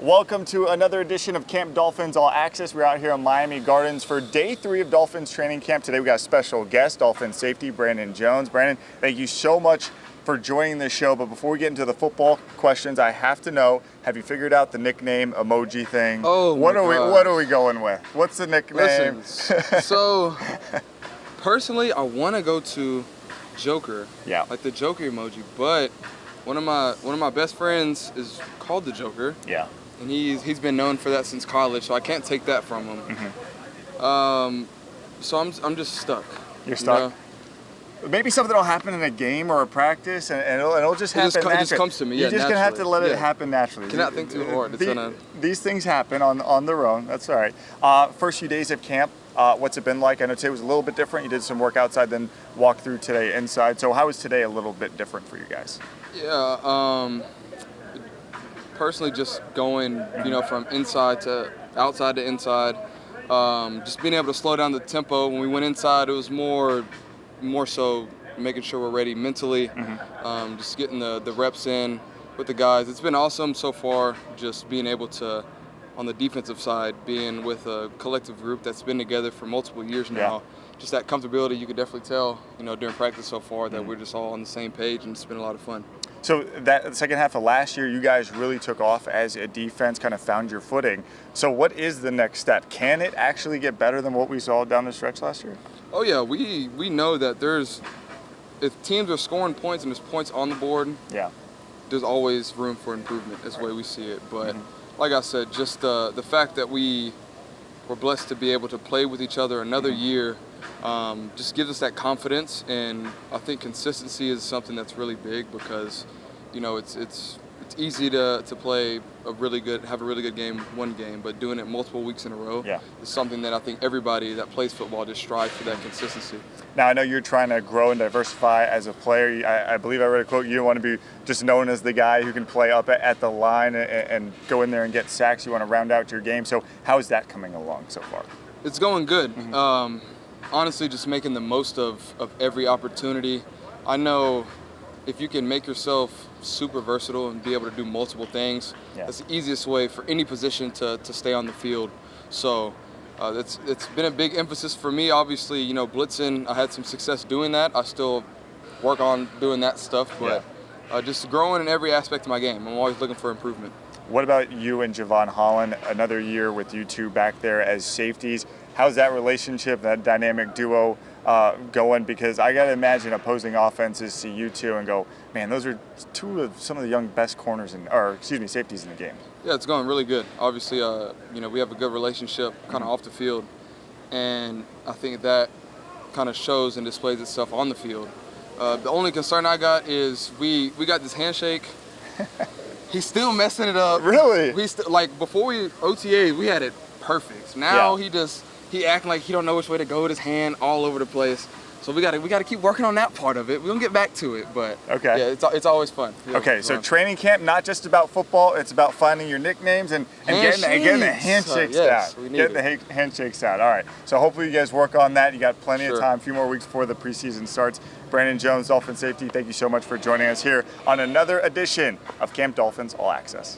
Welcome to another edition of Camp Dolphins All Access. We're out here in Miami Gardens for day 3 of Dolphins training camp. Today we got a special guest, Dolphins safety Brandon Jones. Brandon, thank you so much for joining the show. But before we get into the football questions, I have to know, have you figured out the nickname emoji thing? Oh, what are we going with? What's the nickname? Listen, so personally, I want to go to Joker. Yeah. Like the Joker emoji, but one of my best friends is called the Joker. Yeah. And he's been known for that since college, so I can't take that from him. Mm-hmm. So I'm just stuck. You're stuck? You know? Maybe something will happen in a game or a practice, and it'll just happen naturally. It just comes to me, You're just going to have to let it happen naturally. Cannot think too hard. These things happen on their own. That's all right. First few days of camp, what's it been like? I know today was a little bit different. You did some work outside, then walked through today inside. So how was today a little bit different for you guys? Yeah, personally just going, from inside to outside to inside, just being able to slow down the tempo. When we went inside, it was more so making sure we're ready mentally, just getting the reps in with the guys. It's been awesome so far, just being able to, on the defensive side, being with a collective group that's been together for multiple years now. Yeah. Just that comfortability, you could definitely tell, during practice so far that we're just all on the same page, and it's been a lot of fun. So that second half of last year, you guys really took off as a defense, kind of found your footing. So what is the next step? Can it actually get better than what we saw down the stretch last year? Oh yeah, we know that if teams are scoring points and there's points on the board, yeah, there's always room for improvement. That's the way we see it. But like I said, just the fact that we were blessed to be able to play with each other another year just gives us that confidence, and I think consistency is something that's really big because it's easy to play have a really good game one game, but doing it multiple weeks in a row is something that I think everybody that plays football just strives for that consistency. Now I know you're trying to grow and diversify as a player. I believe I read a quote, you don't want to be just known as the guy who can play up at the line and go in there and get sacks. You want to round out your game. So how is that coming along so far? It's going good. Honestly, just making the most of every opportunity. I know if you can make yourself super versatile and be able to do multiple things, that's the easiest way for any position to stay on the field. So it's been a big emphasis for me. Obviously, blitzing, I had some success doing that. I still work on doing that stuff, but just growing in every aspect of my game. I'm always looking for improvement. What about you and Javon Holland? Another year with you two back there as safeties. How's that relationship, that dynamic duo going? Because I got to imagine opposing offenses see you two and go, man, those are two of some of the best safeties in the game. Yeah, it's going really good. Obviously, we have a good relationship kind of off the field, and I think that kind of shows and displays itself on the field. The only concern I got is we got this handshake. He's still messing it up. Really? Before OTAs, we had it perfect. Now he acting like he don't know which way to go with his hand all over the place. So we gotta keep working on that part of it. We're gonna get back to it, but yeah, it's always fun. Okay, so training camp, not just about football, it's about finding your nicknames and getting the handshakes down. Getting the handshakes down. All right, so hopefully you guys work on that. You got plenty of time, a few more weeks before the preseason starts. Brandon Jones, Dolphin Safety, thank you so much for joining us here on another edition of Camp Dolphins All Access.